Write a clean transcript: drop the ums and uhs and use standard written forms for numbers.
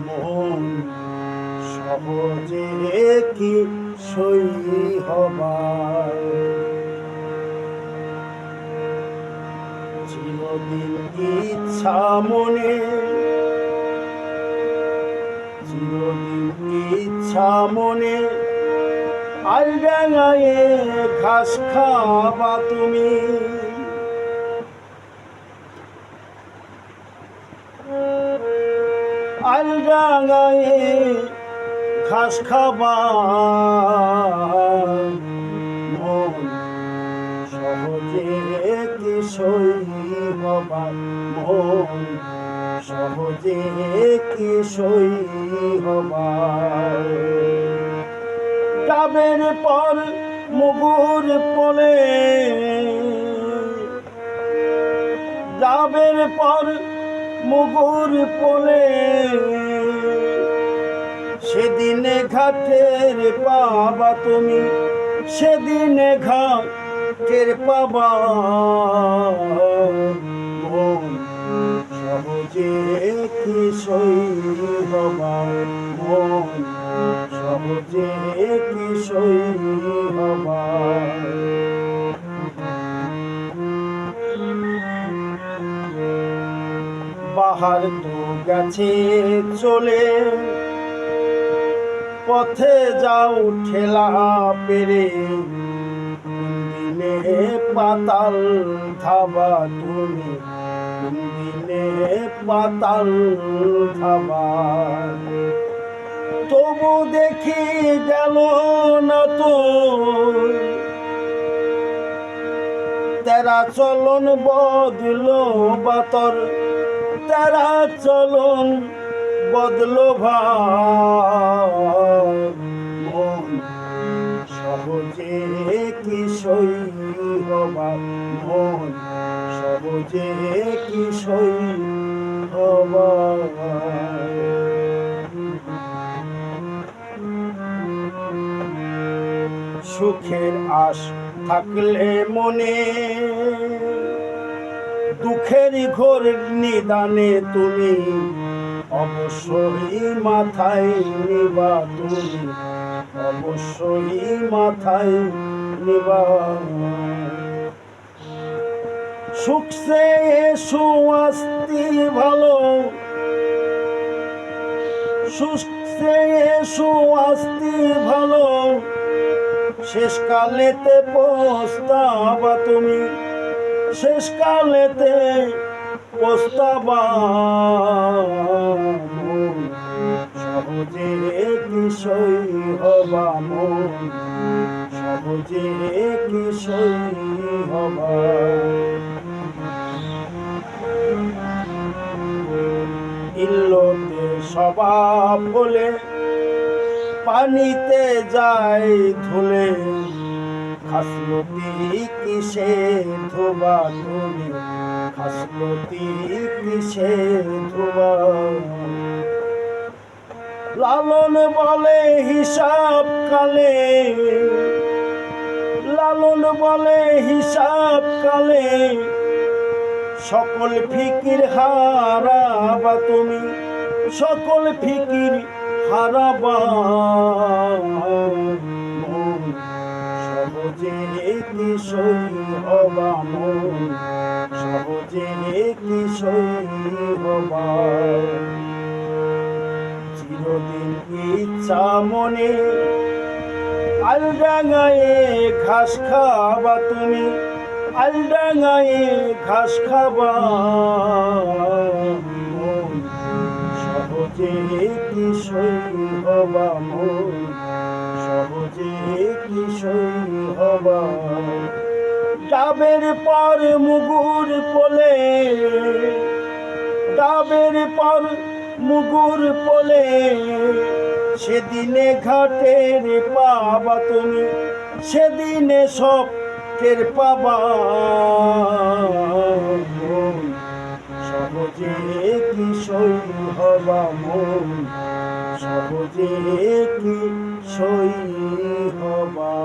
মন সহজে কি সই হবার, চিরদিন ইচ্ছা মনে, চিরদিন ইচ্ছা মনে, আলডাঙায় ঘাস খাবা তুমি। আলডাঙায় ঘাস খাবা, মন সহজে কি সই হবা, মন সহজে কি সই হবা। ডাবের পর মুগুর পলে, ডাবের পর মুগুর পলে, সেদিনে ঘাটের পাবা তুমি, সেদিনে ঘাটের পাবা, মন সহজে কি সই হবা, মন সহজে কি সই হবা। বাহার তো গেছে চলে, পথে যাও ঠেলা পেরে, দিনে পাতাল ধাবা তুমি, দিনে পাতাল ধাবা। তবু দেখি গেল না তো তেরা চলন বদলো বাতর, তেরা চলন বদলো ভাব, মন সহজে কি সই হবা, মন সহজে কি সই হবা। সুখের আশ থাকলে মনে, দুঃখের ঘোর নিদানে তুমি, অবশ্যই মাথায় নিবা তুমি, অবশ্যই মাথায় নিবা। সুখ সে সুআস্তি ভালো, সুখ সে সুআস্তি ভালো, শেষকালেতে পস্তাবা তুমি, শেষকালেতে পস্তাবা, মন সহজে কি সই হবা, মন সহজে কি সই হবা। ইল্লতে স্বভাব হলে পানিতে যায় ধুলে, খাসলতি কিসে ধোবা তুমি, খাসলতি কিসে ধোবা। লালন বলে হিসাব কালে, লালন বলে হিসাব কালে, সকল ফিকির হারাবা তুমি, সকল ফিকির হারাবা, মন সহজে কি সই হবা, মন সহজে কি সই হবা। চিরদিন ইচ্ছা মনে, আলডাঙায় ঘাস খাবা তুমি, আলডাঙায় ঘাস খাবা, মন সহজে কি সই হবা, মন সহজে কি সই হবা। ডাবের পর মুগুর পলে, ডাবের পর মুগুর পলে, সেদিনে ঘাটের পাবা তুমি, সেদিনে সব টের পাবা, মন সহজে কি সই হবা, মন সহজে কি সই হবা।